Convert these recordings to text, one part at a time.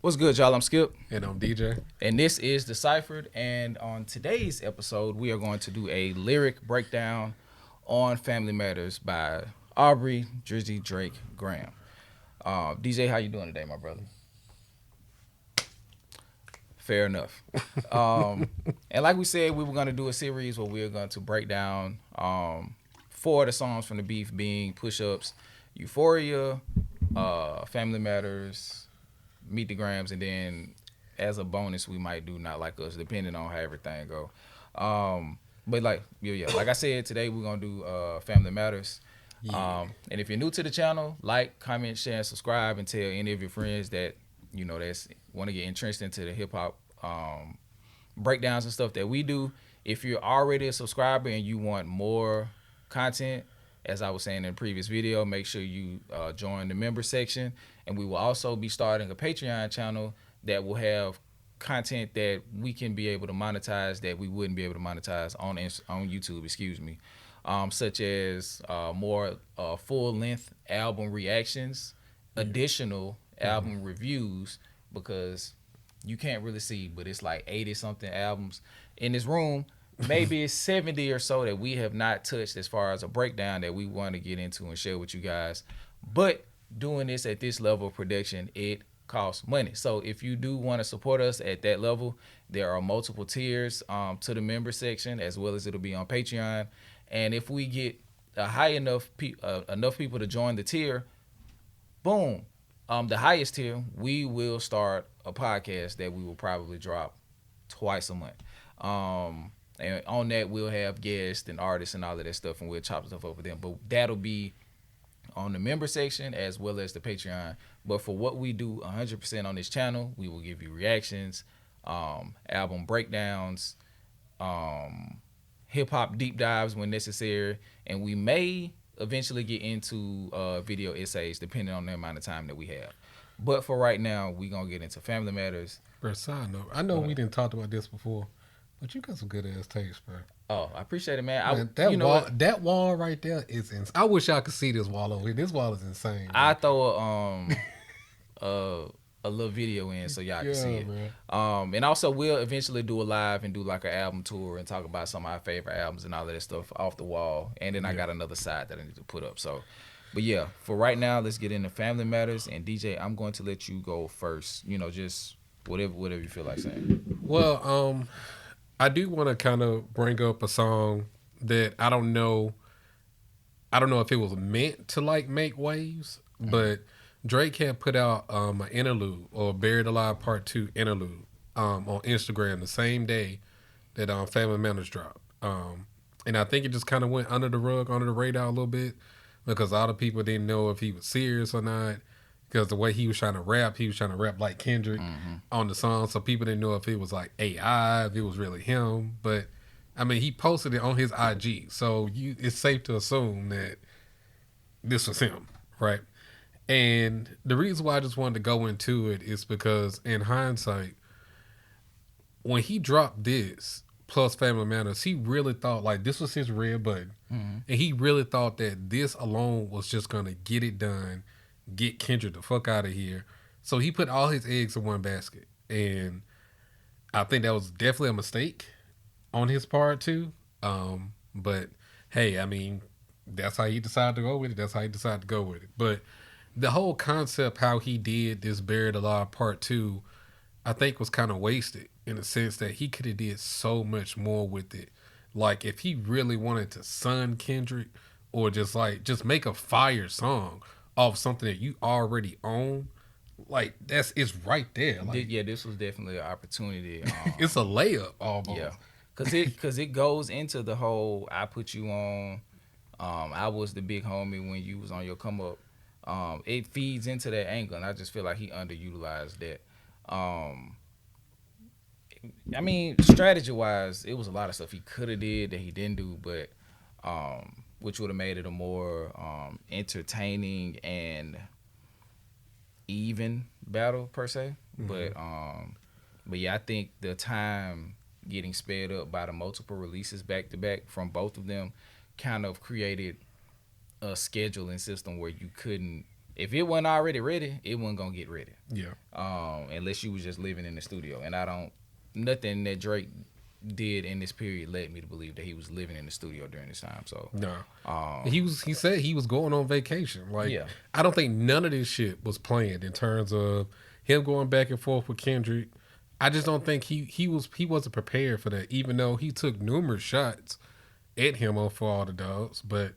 What's good, y'all? I'm Skip. And I'm DJ. And this is DeCypherEd. And on today's episode, we are going to do a lyric breakdown on Family Matters by Aubrey, Drizzy, Drake, Graham. DJ, how you doing today, my brother? Fair enough. And like we said, we were going to do a series where we are going to break down 4 of the songs from the beef being Push Ups, Euphoria, Family Matters, Meet the Grams, and then as a bonus we might do Not Like Us, depending on how everything go. But like I said, today we're gonna do Family Matters. Yeah. And if you're new to the channel, like, comment, share, and subscribe, and tell any of your friends that that's want to get entrenched into the hip hop breakdowns and stuff that we do. If you're already a subscriber and you want more content, as I was saying in the previous video, make sure you join the member section. And we will also be starting a Patreon channel that will have content that we can be able to monetize that we wouldn't be able to monetize on YouTube, such as more full-length album reactions, additional album reviews, because you can't really see, but it's like 80-something albums in this room. Maybe it's 70 or so that we have not touched as far as a breakdown that we want to get into and share with you guys. But doing this at this level of production, it costs money. So if you do want to support us at that level, there are multiple tiers to the member section, as well as it'll be on Patreon. And if we get a high enough people to join the tier, boom, the highest tier, we will start a podcast that we will probably drop twice a month. And on that, we'll have guests and artists and all of that stuff, and we'll chop stuff up with them. But that'll be on the member section as well as the Patreon. But for what we do 100% on this channel, we will give you reactions, album breakdowns, hip-hop deep dives when necessary, and we may eventually get into video essays depending on the amount of time that we have. But for right now, we're going to get into Family Matters. Bro, side note, I know we didn't talk about this before, but you got some good ass taste, bro. Oh, I appreciate it, man. That wall right there is insane. I wish y'all could see this wall over here. This wall is insane. Bro. I throw a little video in so y'all can see it. And also we'll eventually do a live and do like an album tour and talk about some of our favorite albums and all of that stuff off the wall. And then I got another side that I need to put up. So, but yeah, for right now, let's get into Family Matters. And DJ, I'm going to let you go first. Just whatever you feel like saying. Well, I do want to kind of bring up a song that I don't know if it was meant to like make waves, but Drake had put out an interlude, or Buried Alive Part 2 interlude, on Instagram the same day that Family Matters dropped. And I think it just kind of went under the rug, under the radar a little bit, because a lot of people didn't know if he was serious or not. Because the way he was trying to rap like Kendrick on the song. So people didn't know if it was like AI, if it was really him. But, I mean, he posted it on his IG. So it's safe to assume that this was him, right? And the reason why I just wanted to go into it is because, in hindsight, when he dropped this, plus Family Matters, he really thought, like, this was his red button. And he really thought that this alone was just going to get it done, get Kendrick the fuck out of here. So he put all his eggs in one basket. And I think that was definitely a mistake on his part too. But hey, I mean, that's how he decided to go with it. But the whole concept, how he did this Buried Alive Part 2, I think was kind of wasted in the sense that he could have did so much more with it. Like if he really wanted to son Kendrick, or just make a fire song off something that you already own, like it's right there. Like, yeah, this was definitely an opportunity. It's a layup almost. Yeah, because it goes into the whole I put you on. I was the big homie when you was on your come up. It feeds into that angle, and I just feel like he underutilized that. I mean, strategy wise, it was a lot of stuff he could have did that he didn't do, but which would have made it a more entertaining and even battle per se. But yeah, I think the time getting sped up by the multiple releases back to back from both of them kind of created a scheduling system where you couldn't if it wasn't already ready, it wasn't gonna get ready. Yeah. Unless you was just living in the studio, and I don't nothing that Drake did in this period led me to believe that he was living in the studio during this time. So no, he said he was going on vacation. Like, I don't think none of this shit was planned in terms of him going back and forth with Kendrick. I just don't think he wasn't prepared for that, even though he took numerous shots at him on For All the Dogs. But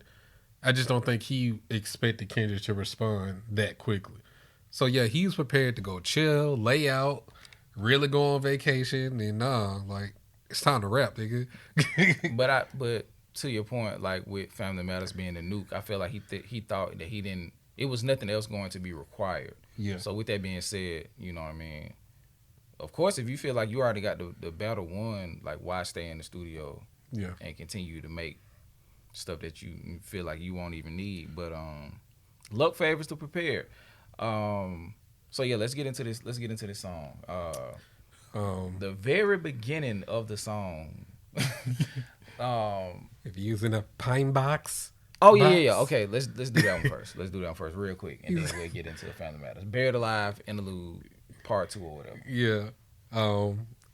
I just don't think he expected Kendrick to respond that quickly. So yeah, he was prepared to go chill, lay out, really go on vacation, and like, it's time to rap, nigga. but to your point, like with Family Matters being the nuke, I feel like he thought that it was nothing else going to be required. Yeah. So with that being said, you know what I mean? Of course, if you feel like you already got the battle won, like, why stay in the studio and continue to make stuff that you feel like you won't even need? But luck favors the prepared. So yeah, let's get into this song. The very beginning of the song. If you're using a pine box. Oh yeah. Okay, let's do that one first. Let's do that one first, real quick, and then we'll get into the Family Matters. Buried Alive interlude part 2 or whatever. Yeah.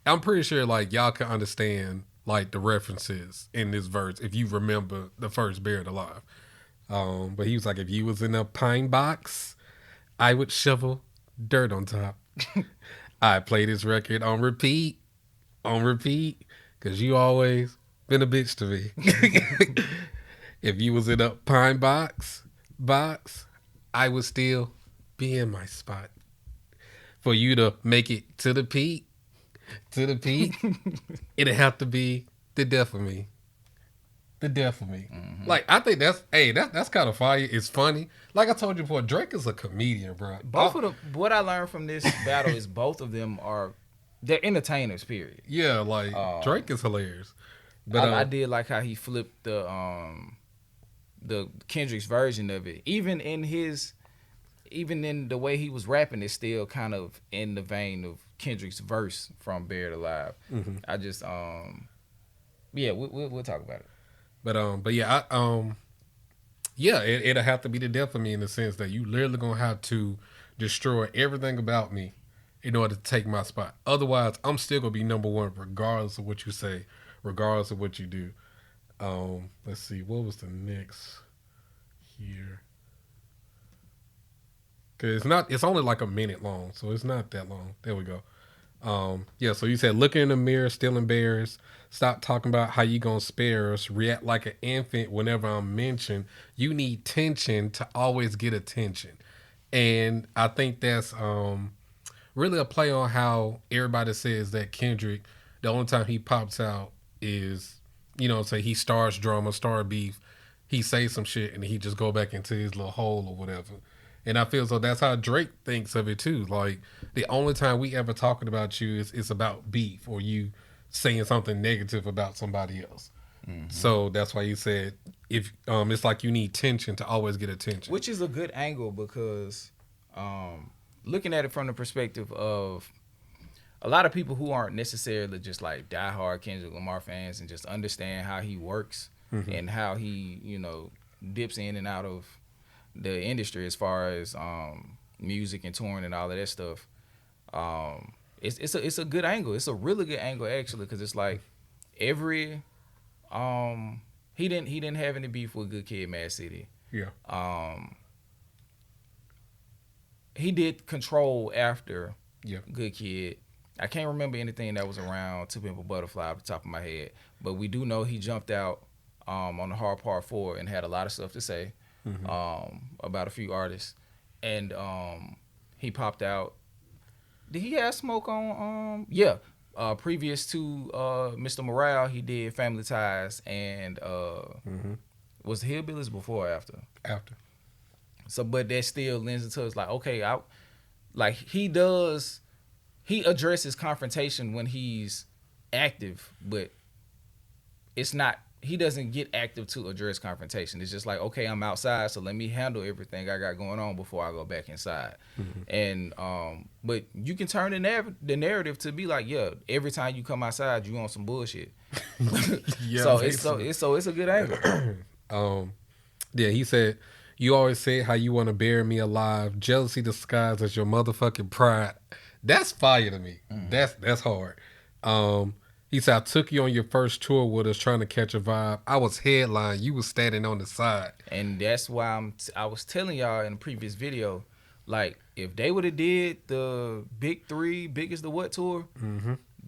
I'm pretty sure like y'all can understand like the references in this verse if you remember the first Buried Alive. But he was like, if you was in a pine box, I would shovel dirt on top. I play this record on repeat, because you always been a bitch to me. If you was in a pine box, I would still be in my spot. For you to make it to the peak, it'd have to be the death of me. The death of me. Mm-hmm. Like, I think that's kind of fire. It's funny. Like I told you before, Drake is a comedian, bro. What I learned from this battle is both of them they're entertainers, period. Yeah, like Drake is hilarious. But I did like how he flipped the Kendrick's version of it. Even in the way he was rapping, it's still kind of in the vein of Kendrick's verse from Buried Alive. Mm-hmm. I just we'll talk about it. But yeah, it'll have to be the death of me, in the sense that you literally gonna have to destroy everything about me in order to take my spot. Otherwise, I'm still gonna be number one, regardless of what you say, regardless of what you do. Let's see, what was the next here? Cause it's only like a minute long, so it's not that long. There we go. So you said, looking in the mirror, still embarrassed. Stop talking about how you gonna spare us. React like an infant whenever I'm mentioned. You need tension to always get attention. And I think that's really a play on how everybody says that Kendrick, the only time he pops out is, say he starts drama, start beef. He says some shit and he just go back into his little hole or whatever. And I feel so that's how Drake thinks of it too. Like, the only time we ever talking about you is about beef, or you saying something negative about somebody else. Mm-hmm. So that's why you said, if it's like you need tension to always get attention. Which is a good angle, because looking at it from the perspective of a lot of people who aren't necessarily just like diehard Kendrick Lamar fans and just understand how he works, mm-hmm. and how he, dips in and out of the industry as far as music and touring and all of that stuff. It's a good angle. It's a really good angle, actually, because it's like he didn't have any beef with Good Kid, Mad City. Yeah. He did Control after Good Kid. I can't remember anything that was around To Pimp a Butterfly off the top of my head, but we do know he jumped out on the Hard Part 4 and had a lot of stuff to say, mm-hmm. About a few artists, and he popped out. Did he have smoke on? Previous to Mr. Morale, he did Family Ties and mm-hmm. was Hillbillies before or after? After. So, but that still lends it to us like, okay, he addresses confrontation when he's active, but it's not. He doesn't get active to address confrontation. It's just like, okay, I'm outside, so let me handle everything I got going on before I go back inside. Mm-hmm. And but you can turn the narrative to be like, yeah, every time you come outside, you on some bullshit. Yeah, so it's a good angle. He said, You always say how you want to bury me alive. Jealousy disguised as your motherfucking pride. That's fire to me. That's hard. He said, I took you on your first tour with us trying to catch a vibe. I was headline. You was standing on the side. And that's why I was telling y'all in the previous video, like, if they would have did the Big Three, Biggest the What tour,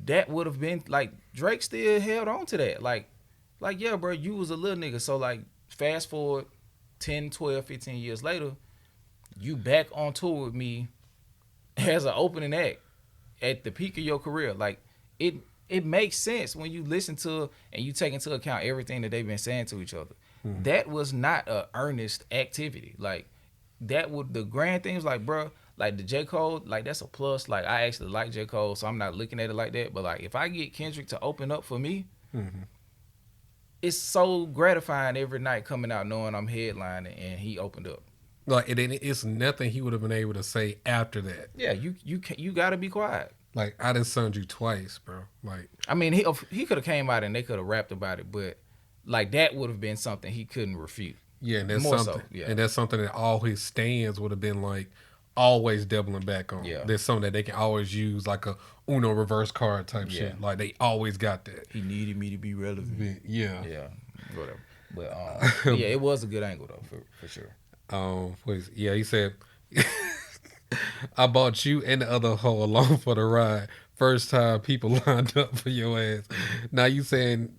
that would have been, like, Drake still held on to that. Like, yeah, bro, you was a little nigga. So, like, fast forward 10, 12, 15 years later, you back on tour with me as an opening act at the peak of your career. Like, it makes sense when you listen to and you take into account everything that they've been saying to each other. That was not a earnest activity. Like, that would, the grand things, like, bro, like the J. Cole, like, that's a plus. Like, I actually like J. Cole, so I'm not looking at it like that. But, like, if I get Kendrick to open up for me, it's so gratifying every night coming out knowing I'm headlining and he opened up. Like, it's nothing he would have been able to say after that. Yeah, you got to be quiet. Like, I done sunned you twice, bro. Like, I mean, he could have came out and they could have rapped about it, but, like, that would have been something he couldn't refute. Yeah, and that's More something. so, yeah. And that's something that all his stands would have been like always doubling back on. Yeah. There's something that they can always use, like a Uno reverse card type shit. Like, they always got that. He needed me to be relevant. Yeah. Yeah, whatever. But yeah, it was a good angle though, for sure. He said, I bought you and the other hoe along for the ride. First time people lined up for your ass. Now you saying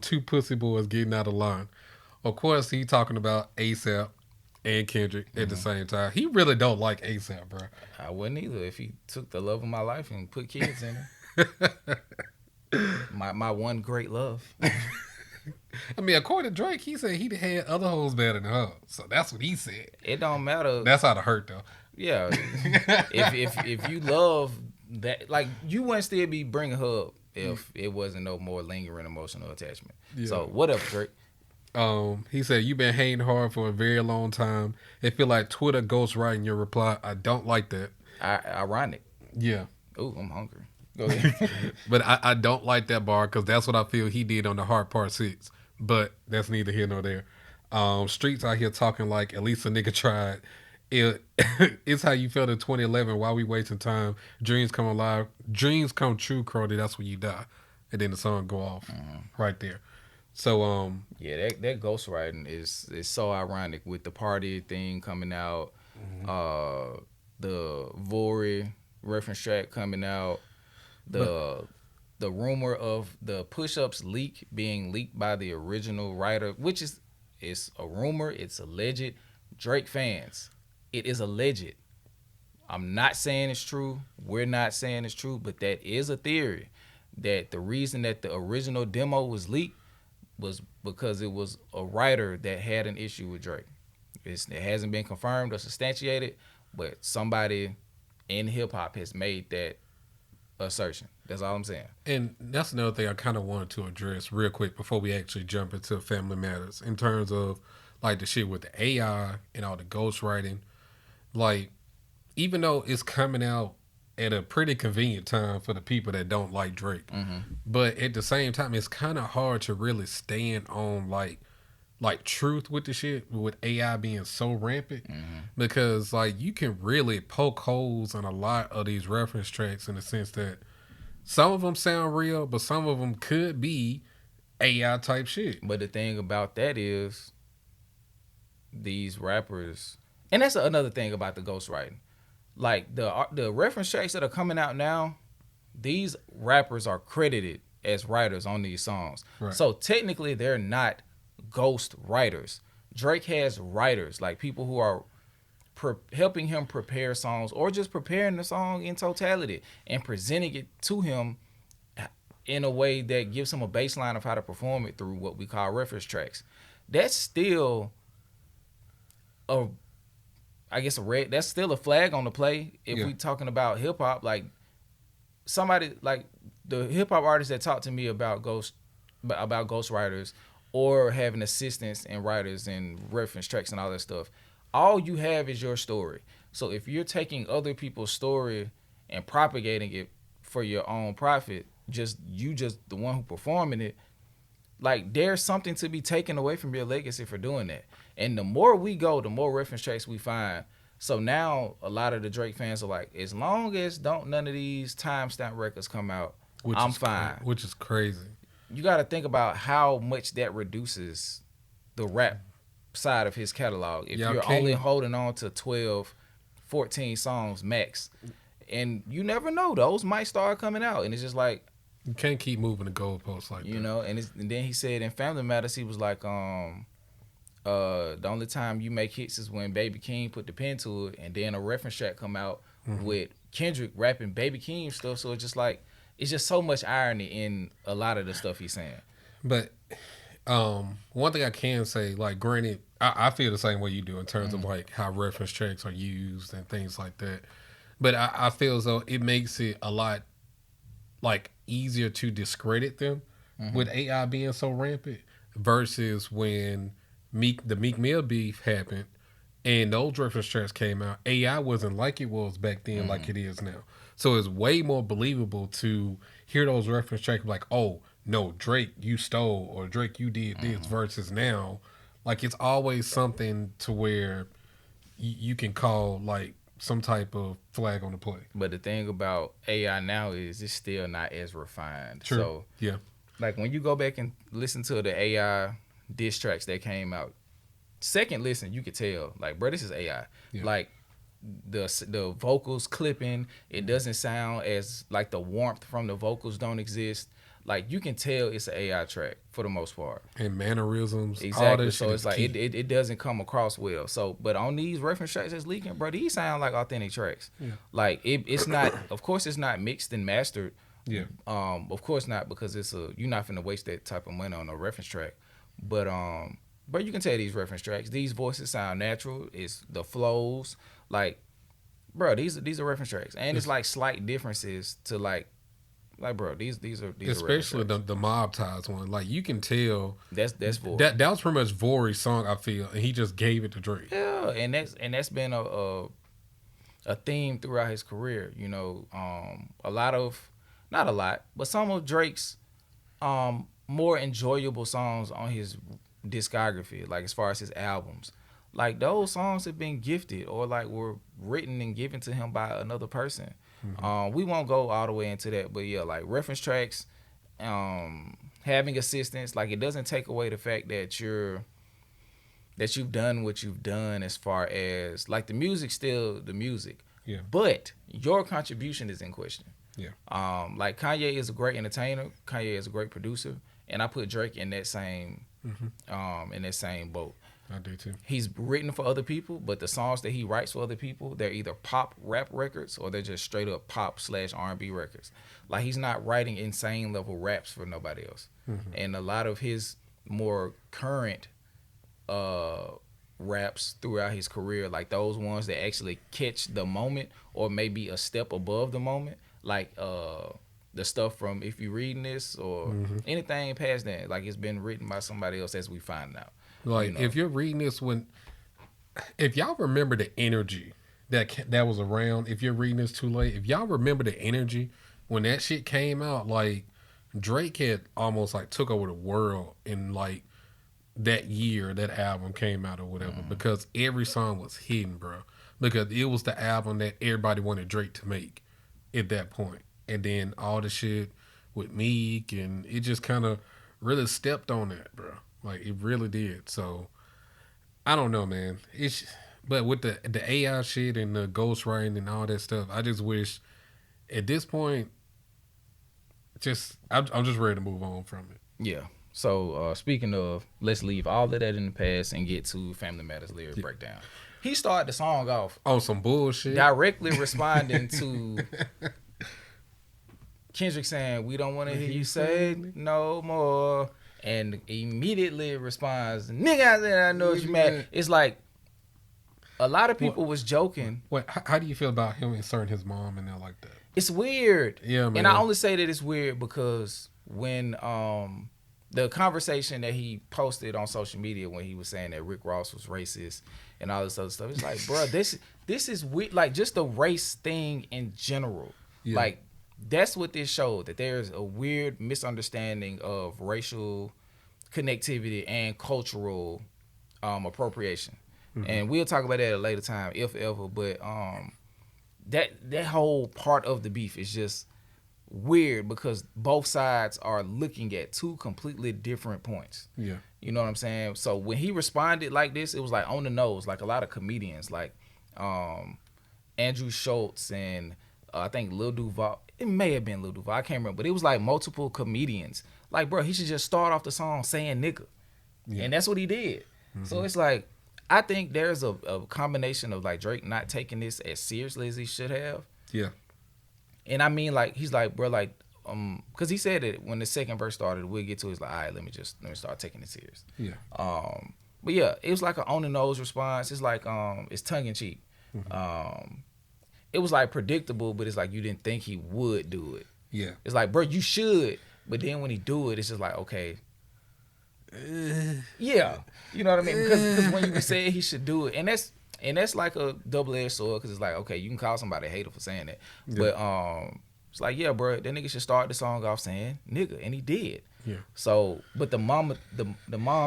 two pussy boys getting out of line. Of course, he talking about ASAP and Kendrick at the same time. He really don't like ASAP, bro. I wouldn't either if he took the love of my life and put kids in it. my one great love. I mean, according to Drake, he said he had other hoes better than her. So that's what he said. It don't matter. That's how to hurt, though. Yeah. if you love that, like, you wouldn't still be bringing her up if it wasn't no more lingering emotional attachment. Yeah. So whatever, Drake. He said, you've been hating hard for a very long time. It feel like Twitter ghostwriting your reply. I don't like that. Ironic. Yeah. Ooh, I'm hungry. Go ahead. But I don't like that bar because that's what I feel he did on the Hard Part 6. But that's neither here nor there. Streets out here talking like at least a nigga tried. It's how you felt in 2011 while we wasting time. Dreams come alive. Dreams come true, Crody. That's when you die. And then the song go off right there. So yeah, that ghostwriting is so ironic with the party thing coming out, the Vori reference track coming out, the rumor of the push-ups leak being leaked by the original writer, which it's a rumor, it's alleged. Drake fans, it is alleged. I'm not saying it's true. We're not saying it's true, but that is a theory that the reason that the original demo was leaked was because it was a writer that had an issue with Drake. It hasn't been confirmed or substantiated, but somebody in hip-hop has made that assertion. That's all I'm saying. And that's another thing I kind of wanted to address real quick before we actually jump into Family Matters in terms of, like, the shit with the AI and all the ghostwriting. Like, even though it's coming out at a pretty convenient time for the people that don't like Drake. But at the same time, it's kind of hard to really stand on like truth with the shit with AI being so rampant because like you can really poke holes in a lot of these reference tracks in the sense that some of them sound real, but some of them could be AI type shit. But the thing about that is these rappers, and that's another thing about the ghostwriting. Like the reference tracks that are coming out now, these rappers are credited as writers on these songs. Right. So technically they're not ghost writers. Drake has writers, like people who are helping him prepare songs or just preparing the song in totality and presenting it to him in a way that gives him a baseline of how to perform it through what we call reference tracks. That's still that's still a flag on the play if we talking about hip hop. Like somebody like the hip hop artists that talk to me about ghost writers or having assistants and writers and reference tracks and all that stuff. All you have is your story. So if you're taking other people's story and propagating it for your own profit, just the one who performing it, like there's something to be taken away from your legacy for doing that. And the more we go, the more reference tracks we find. So now a lot of the Drake fans are like, as long as don't none of these timestamp records come out, I'm fine. Which is crazy. You got to think about how much that reduces the rap side of his catalog. If you're only holding on to 12, 14 songs max, and you never know, those might start coming out, and it's just like, you can't keep moving the goalposts like that. You know, and then he said in Family Matters, he was like, the only time you make hits is when Baby King put the pen to it, and then a reference track come out with Kendrick rapping Baby King stuff. So it's just like, it's just so much irony in a lot of the stuff he's saying. But one thing I can say, like, granted, I feel the same way you do in terms of like how reference tracks are used and things like that. But I feel as though it makes it a lot like easier to discredit them with AI being so rampant versus when the Meek Mill beef happened and those reference tracks came out. AI wasn't like it was back then like it is now. So it's way more believable to hear those reference tracks like, oh, no, Drake, you stole, or Drake, you did this, versus now. Like, it's always something to where you can call, like, some type of flag on the play. But the thing about AI now is it's still not as refined. True. So, yeah. Like, when you go back and listen to the AI diss tracks that came out, second listen, you could tell, like, bro, this is AI. Yeah. Like, the vocals clipping, it doesn't sound as, like, the warmth from the vocals don't exist. Like, you can tell it's an AI track for the most part. And mannerisms. Exactly. All this so shit it's like it doesn't come across well. So, but on these reference tracks that's leaking, bro, these sound like authentic tracks. Yeah. Like it's not. Of course, it's not mixed and mastered. Yeah. Of course not, because you're not finna waste that type of money on a reference track. But you can tell these reference tracks. These voices sound natural. It's the flows. Like, bro, these are reference tracks, and it's like slight differences to like, bro, these are especially the Mob Ties one. Like, you can tell that's Vori. That was pretty much Vori's song, I feel, and he just gave it to Drake. Yeah, and that's been a theme throughout his career. You know, not a lot, but some of Drake's more enjoyable songs on his discography, like as far as his albums, like those songs have been gifted or like were written and given to him by another person. We won't go all the way into that, but yeah, like reference tracks, having assistance, like it doesn't take away the fact that you've done what you've done as far as like the music's still the music. Yeah. But your contribution is in question. Yeah. Like Kanye is a great entertainer, Kanye is a great producer, and I put Drake in that same boat. I do too. He's written for other people, but the songs that he writes for other people, they're either pop rap records or they're just straight up pop/R&B records. Like, he's not writing insane level raps for nobody else. And a lot of his more current raps throughout his career, like those ones that actually catch the moment or maybe a step above the moment, like the stuff from If You Reading This or anything past that, like it's been written by somebody else as we find out. Like, you know? if you're reading this if y'all remember the energy that was around, if you're reading this too late, if y'all remember the energy when that shit came out, like Drake had almost like took over the world in like that year that album came out or whatever, because every song was hidden, bro. Because it was the album that everybody wanted Drake to make at that point. And then all the shit with Meek, and it just kind of really stepped on that, bro. Like, it really did. So, I don't know, man. But with the AI shit and the ghostwriting and all that stuff, I just wish, at this point, I'm just ready to move on from it. Yeah. So, speaking of, let's leave all of that in the past and get to Family Matters lyric breakdown. He started the song off on some bullshit, directly responding to Kendrick saying, "We don't want to hear you say no more," and immediately responds, "Nigga, I said I know what you mad." It's like a lot of people was joking. How do you feel about him inserting his mom in there like that? It's weird. Yeah, man. And I only say that it's weird because when the conversation that he posted on social media when he was saying that Rick Ross was racist and all this other stuff, it's like, bro, this is weird. Like, just the race thing in general. Yeah. Like, that's what this showed, that there's a weird misunderstanding of racial connectivity and cultural appropriation. And we'll talk about that at a later time, if ever. But that whole part of the beef is just weird because both sides are looking at two completely different points. Yeah. You know what I'm saying? So when he responded like this, it was like on the nose, like a lot of comedians, like Andrew Schultz and I think Lil Duval. It may have been Lil Duval. I can't remember. But it was like multiple comedians. Like, bro, he should just start off the song saying nigga. Yeah. And that's what he did. So it's like, I think there's a combination of like Drake not taking this as seriously as he should have. Yeah. And I mean, like, he's like, bro, like, because he said it when the second verse started, we'll get to it, he's like, all right, let me start taking it serious. Yeah. But yeah, it was like an on the nose response. It's like, it's tongue in cheek. It was like predictable, but it's like you didn't think he would do it. Yeah. It's like, bro, you should. But then when he do it, it's just like, okay. Yeah. You know what I mean? Because when you say he should do it, and that's like a double-edged sword, because it's like, okay, you can call somebody a hater for saying that. Yeah. But it's like, yeah, bro, that nigga should start the song off saying nigga, and he did. Yeah. So, but the mom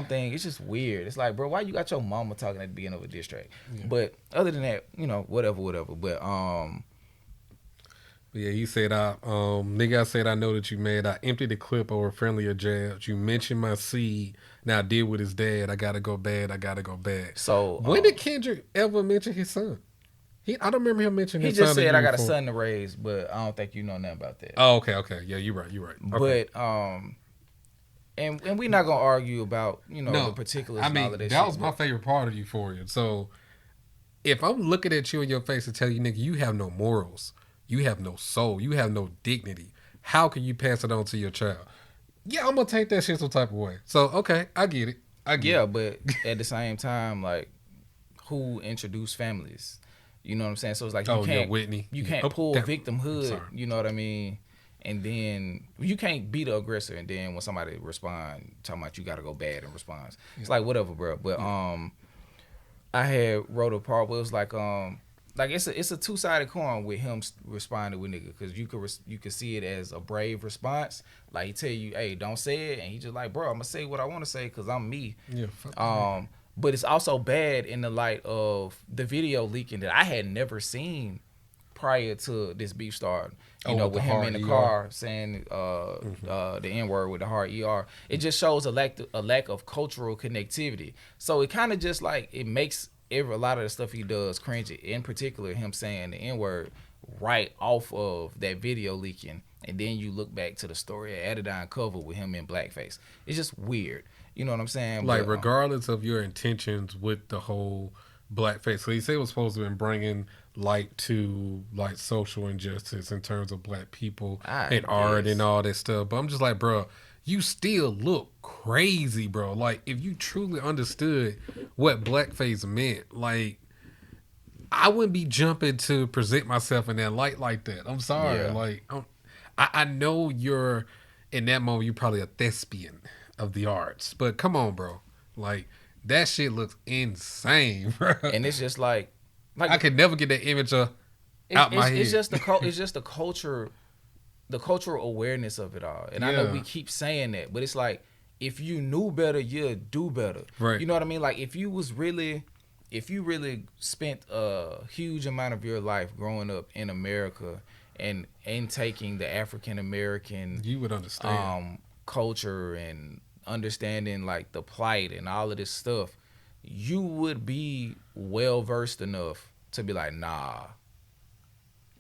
thing, it's just weird. It's like, bro, why you got your mama talking at the beginning of a diss track? Yeah. But other than that, you know, whatever. But yeah, you said nigga, I said I know that you mad. I emptied the clip over friendlier jabs. You mentioned my seed. Now I deal with his dad. I gotta go bad. So when did Kendrick ever mention his son? I don't remember him mentioning his son. He just said I got a son to raise, but I don't think you know nothing about that. Oh, okay. Yeah, you're right. Okay. But and we're not gonna argue about, you know, the particulars. I mean, all of that that shit, was my favorite part of Euphoria. So if I'm looking at you in your face and tell you, nigga, you have no morals, you have no soul, you have no dignity, how can you pass it on to your child? Yeah, I'm gonna take that shit some type of way. So okay, I get it. But at the same time, like, who introduced families? You know what I'm saying? So it's like Whitney. You can't pull victimhood. You know what I mean? And then you can't be the aggressor, and then when somebody respond talking about you got to go bad in response, it's like whatever, bro. But I had wrote a part where it was like it's a two-sided coin with him responding with nigga, because you could see it as a brave response. Like he tell you, hey, don't say it, and he just like, bro, I'm gonna say what I want to say because I'm me. Yeah. But it's also bad in the light of the video leaking that I had never seen prior to this beef start. You know, with him in the car saying the N-word with the hard ER. It just shows a lack of cultural connectivity. So it kind of just like, it makes a lot of the stuff he does cringy. In particular, him saying the N-word right off of that video leaking. And then you look back to the story at Adidon cover with him in blackface. It's just weird. You know what I'm saying? Like, but, regardless of your intentions with the whole blackface, so he said it was supposed to be bringing light to like social injustice in terms of black people and art and all that stuff. But I'm just like, bro, you still look crazy, bro. Like, if you truly understood what blackface meant, like, I wouldn't be jumping to present myself in that light like that. I'm sorry. Yeah. Like, I know you're, in that moment, you're probably a thespian of the arts, but come on, bro. Like, that shit looks insane, bro. And it's just like I could never get that image out my head. It's just the culture, the cultural awareness of it all. And I know we keep saying that, but it's like, if you knew better, you'd do better. Right. You know what I mean? Like, if you really spent a huge amount of your life growing up in America and taking the African American, you would understand culture and understanding like the plight and all of this stuff, you would be well versed enough to be like, nah,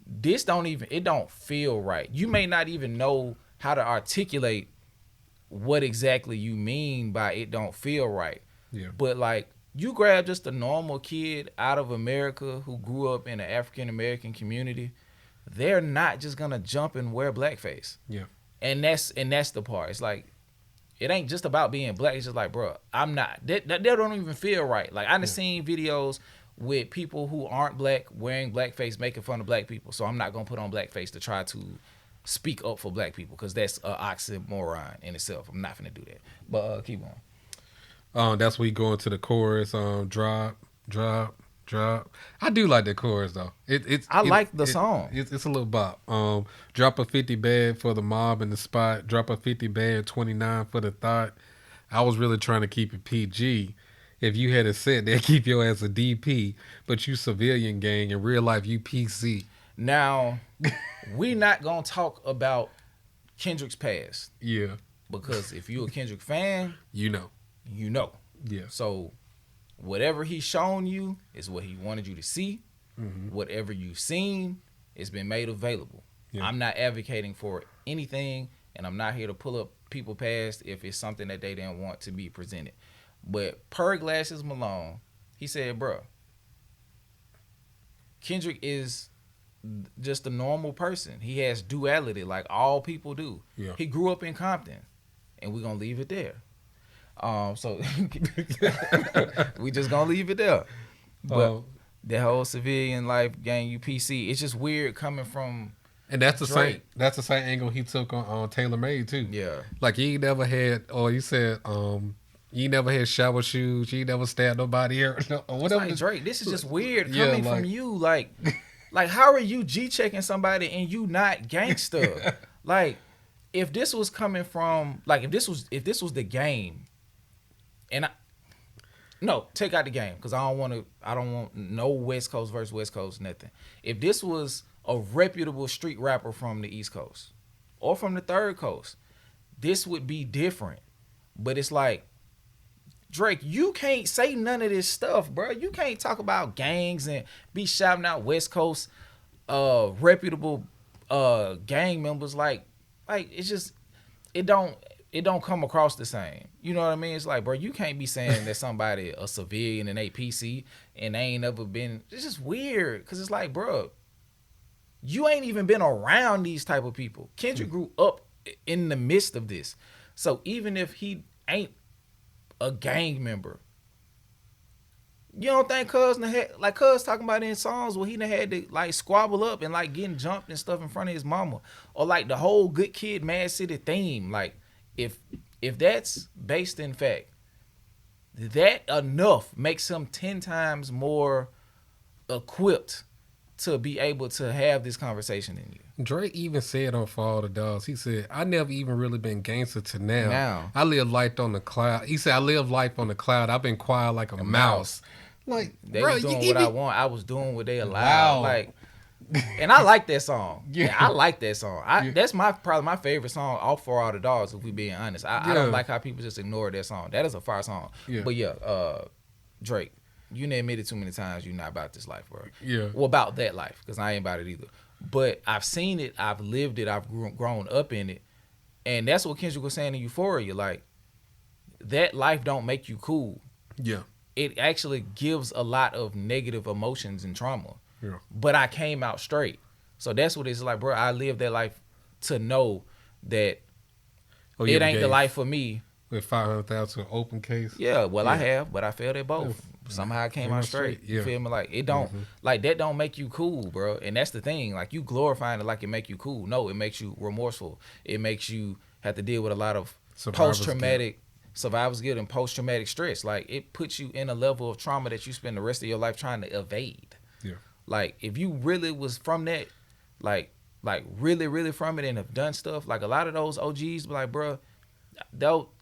this don't feel right. You may not even know how to articulate what exactly you mean by it don't feel right. Yeah. But like, you grab just a normal kid out of America who grew up in an African American community, they're not just gonna jump and wear blackface. Yeah. And that's the part. It's like, it ain't just about being black. It's just like, bro, I'm not. That don't even feel right. Like, I've seen videos with people who aren't black wearing blackface, making fun of black people. So I'm not gonna put on blackface to try to speak up for black people, because that's an oxymoron in itself. I'm not gonna do that. But keep on. That's where you go into the chorus. Drop. I do like the chorus though. I like the song. It's a little bop. Drop a 50 bag for the mob in the spot. Drop a 50 bag, 29 for the thought. I was really trying to keep it PG. If you had a set, they'd keep your ass a DP, but you civilian gang. In real life, you PC. Now, we not gonna talk about Kendrick's past. Yeah. Because if you're a Kendrick fan, you know. Yeah. So whatever he's shown you is what he wanted you to see. Mm-hmm. Whatever you've seen, it's been made available. Yeah. I'm not advocating for anything, and I'm not here to pull up people past if it's something that they didn't want to be presented. But per Glasses Malone, he said, bro, Kendrick is just a normal person. He has duality like all people do. Yeah. He grew up in Compton, and we're going to leave it there. So we just going to leave it there. But the whole civilian life, gang, UPC, it's just weird coming from And that's the Drake. That's the same angle he took on Taylor Made too. Yeah. Like he never had, or he said, you never had shower shoes. You never stabbed nobody or whatever. Like, Drake, this is just weird coming from you. Like how are you G-checking somebody and you not gangster? Like, if this was coming from, like, if this was the game, and take out the game because I don't want no West Coast versus West Coast, nothing. If this was a reputable street rapper from the East Coast or from the Third Coast, this would be different. But it's like, Drake, you can't say none of this stuff, bro. You can't talk about gangs and be shouting out West Coast reputable gang members. Like it's just it don't come across the same. You know what I mean? It's like, bro, you can't be saying that somebody a civilian and they PC and they ain't never been. It's just weird because it's like, bro, you ain't even been around these type of people. Kendrick grew up in the midst of this, so even if he ain't a gang member, you don't think Cuz talking about in songs where he done had to like squabble up and like getting jumped and stuff in front of his mama, or like the whole Good Kid, Mad City theme. Like if that's based in fact, that enough makes him 10 times more equipped to be able to have this conversation in you. Drake even said on For All the Dogs, he said, I never even really been gangster to now. I live life on the cloud. He said, I live life on the cloud. I've been quiet like a mouse. Like, they was doing what I want. I was doing what they allowed. Wow. Like, and I like that song. Yeah, I like that song. That's probably my favorite song off For All the Dogs, if we being honest. I don't like how people just ignore that song. That is a fire song. Yeah. But Drake, you done admitted too many times you're not about this life, bro. Yeah. Well, about that life, because I ain't about it either. But I've seen it, I've lived it, I've grown up in it. And that's what Kendrick was saying in Euphoria. Like, that life don't make you cool. Yeah. It actually gives a lot of negative emotions and trauma. Yeah. But I came out straight. So that's what it's like, bro. I lived that life to know that it ain't the life for me. With 500,000 open case. Yeah, well, I have, but I failed at both. Somehow I came out straight. You feel me? Like, it don't, like, that don't make you cool, bro. And that's the thing. Like, you glorifying it like it make you cool. No, it makes you remorseful. It makes you have to deal with a lot of post-traumatic survivor's guilt and post-traumatic stress. Like, it puts you in a level of trauma that you spend the rest of your life trying to evade. Yeah. Like, if you really was from that, like really, really from it and have done stuff, like, a lot of those OGs be like, bro,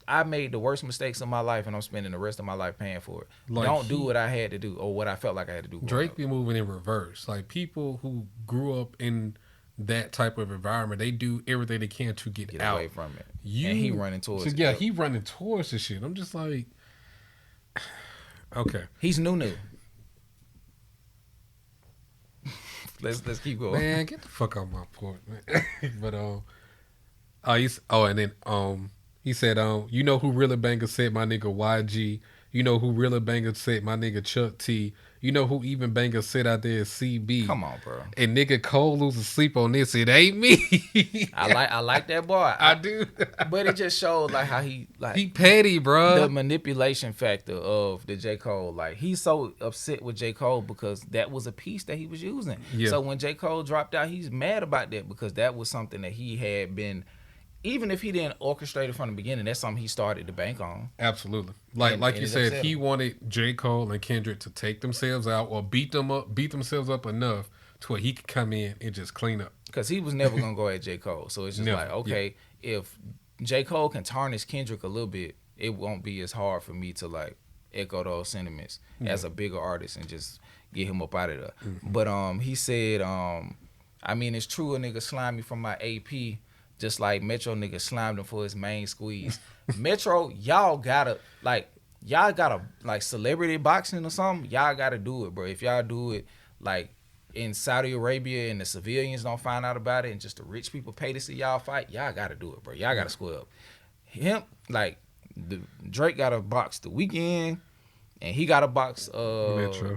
I made the worst mistakes of my life and I'm spending the rest of my life paying for it. Like, don't do what I had to do or what I felt like I had to do. Drake be moving in reverse. Like, people who grew up in that type of environment, they do everything they can to get out away from it. And he running towards it. Yeah, he running towards the shit. I'm just like, okay. He's new. Let's keep going. Man, get the fuck out my point, man. But he said, you know who really banger said my nigga YG. You know who really banger said my nigga Chuck T. You know who even banger said out there is CB. Come on, bro. And nigga Cole loses sleep on this. It ain't me. I like that boy. I do. But it just showed like how he petty, bro. The manipulation factor of the J. Cole. Like, he's so upset with J. Cole because that was a piece that he was using. Yeah. So when J. Cole dropped out, he's mad about that because that was something that he had been. Even if he didn't orchestrate it from the beginning, that's something he started to bank on. Absolutely. Like you said, he wanted J. Cole and Kendrick to take themselves out or beat themselves up enough to where he could come in and just clean up. Because he was never going to go at J. Cole. So it's just like, okay, if J. Cole can tarnish Kendrick a little bit, it won't be as hard for me to like echo those sentiments as a bigger artist and just get him up out of there. But he said, I mean, it's true a nigga slimed me from my AP, just like Metro nigga slimed him for his main squeeze. Metro, y'all gotta like celebrity boxing or something. Y'all gotta do it, bro. If y'all do it like in Saudi Arabia and the civilians don't find out about it and just the rich people pay to see y'all fight, y'all gotta do it, bro. Y'all gotta square up. Him, like, Drake got a box The Weeknd, and he got a box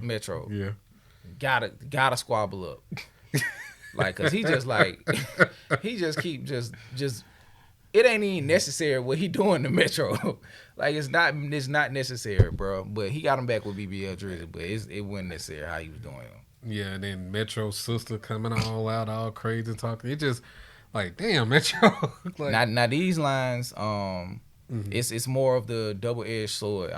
Metro. Yeah. Gotta squabble up. Like, cause he just like he just keep just it ain't even necessary what he doing to Metro. Like it's not necessary, bro. But he got him back with BBL Drizzy, but it wasn't necessary how he was doing him. Yeah, and then Metro's sister coming all out, all crazy talking. It just like, damn, Metro. Like, now these lines, it's more of the double-edged sword.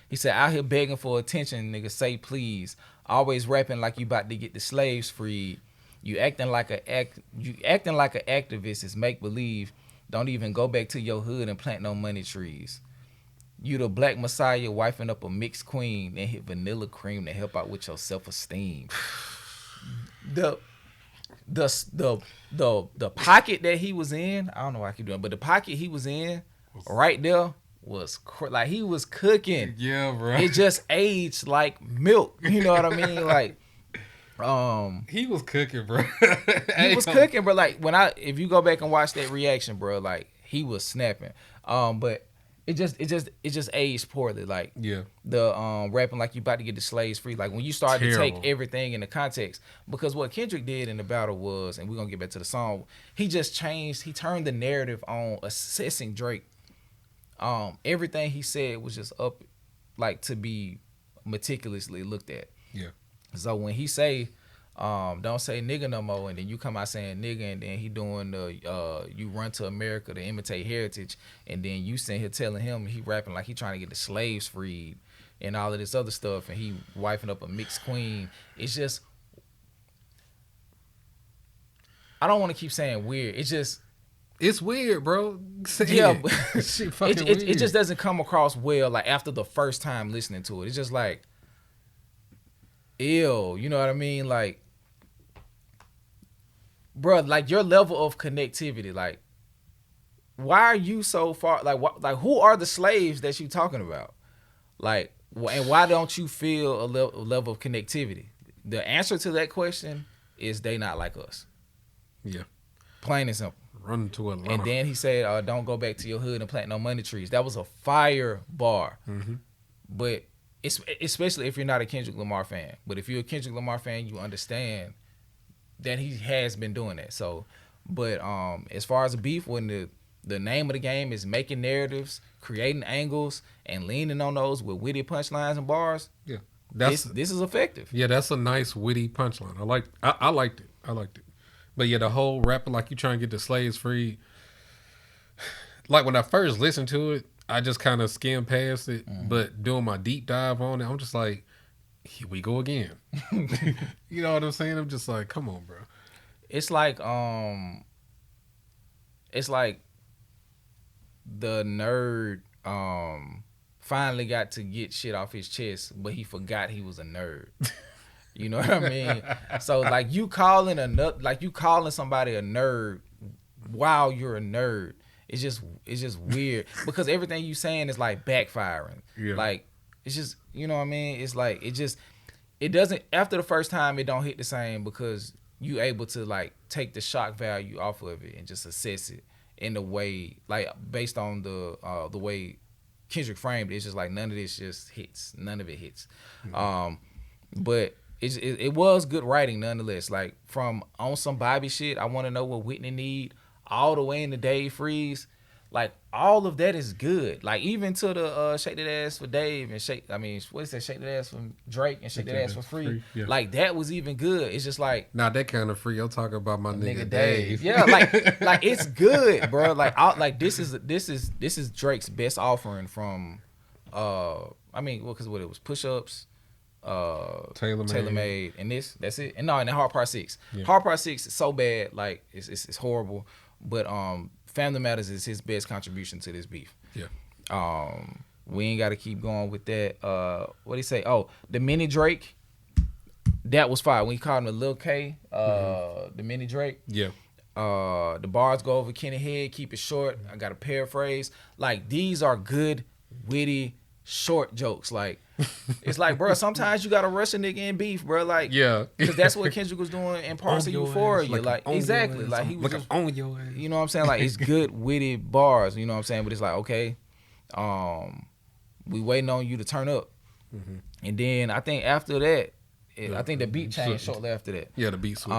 He said, out here begging for attention, nigga, say please. Always rapping like you about to get the slaves freed. You acting like an activist is make believe. Don't even go back to your hood and plant no money trees. You the black messiah wifing up a mixed queen and hit vanilla cream to help out with your self-esteem. The pocket that he was in, I don't know why I keep doing it, but the pocket he was in right there was like he was cooking. Yeah, bro. It just aged like milk. You know what I mean? Like, he was cooking, bro. He was cooking, bro. Like if you go back and watch that reaction, bro, like he was snapping. But it just aged poorly. Like the rapping like you about to get the slaves free. Like when you start to take everything into context, because what Kendrick did in the battle was, and we're gonna get back to the song, he just changed. He turned the narrative on assessing Drake. Everything he said was just up, like to be meticulously looked at. Yeah. So when he say, don't say nigga no more, and then you come out saying nigga, and then he doing the you run to America to imitate heritage, and then you sitting here telling him he rapping like he trying to get the slaves freed and all of this other stuff, and he wifing up a mixed queen. It's just, I don't want to keep saying weird. It's weird, bro. Yeah, but weird. It just doesn't come across well. Like after the first time listening to it, it's just like, ew. You know what I mean? Like, bro, like your level of connectivity. Like, why are you so far? Like who are the slaves that you talking about? Like, and why don't you feel a level of connectivity? The answer to that question is they not like us. Yeah, plain and simple. Run to Atlanta. And then he said, don't go back to your hood and plant no money trees. That was a fire bar. But it's, especially if you're not a Kendrick Lamar fan. But if you're a Kendrick Lamar fan, you understand that he has been doing that. So, but as far as a beef, when the name of the game is making narratives, creating angles, and leaning on those with witty punchlines and bars, yeah, this is effective. Yeah, that's a nice witty punchline. I liked it. I liked it. But yeah, the whole rapping like you trying to get the slaves free. Like when I first listened to it, I just kind of skimmed past it. But doing my deep dive on it, I'm just like, here we go again. You know what I'm saying? I'm just like, come on, bro. It's like the nerd finally got to get shit off his chest, but he forgot he was a nerd. You know what I mean? So like you calling somebody a nerd while you're a nerd, it's just weird because everything you saying is like backfiring. Yeah. Like it's just, you know what I mean? It's like it doesn't, after the first time it don't hit the same because you able to like take the shock value off of it and just assess it in the way, like based on the way Kendrick framed it. It's just like none of this just hits. None of it hits. But it was good writing nonetheless. Like from On Some Bobby Shit, I Want to Know What Whitney Need, all the way into Dave Freeze. Like all of that is good. Like even to the Shake That Ass for Dave and Shake That Ass from Drake and Shake That Ass for Free. Yeah. Like that was even good. It's just like not that kind of free. I'm talking about my nigga Dave. Yeah, like it's good, bro. Like this is Drake's best offering from because what it was Push Ups, Tailor Made, and that's it. And then Hard Part 6. Yeah. Hard Part 6 is so bad, like it's horrible. But Family Matters is his best contribution to this beef. Yeah. We ain't got to keep going with that. What do you say? Oh, the mini Drake. That was fire. When he called him a Lil K, the mini Drake. Yeah. The bars go over Kenny Head, keep it short. I got to paraphrase. Like, these are good, witty, short jokes. Like, it's like, bro, sometimes you got to rush a nigga in beef, bro. Like, Yeah. because that's what Kendrick was doing in parts of Euphoria. Like exactly. Like, he was just, on your ass. you know what I'm saying? Like, it's good, witty bars, you know what I'm saying? But it's like, okay, we waiting on you to turn up. And then I think after that, I think the beat changed shortly after that. Yeah, the beat switch.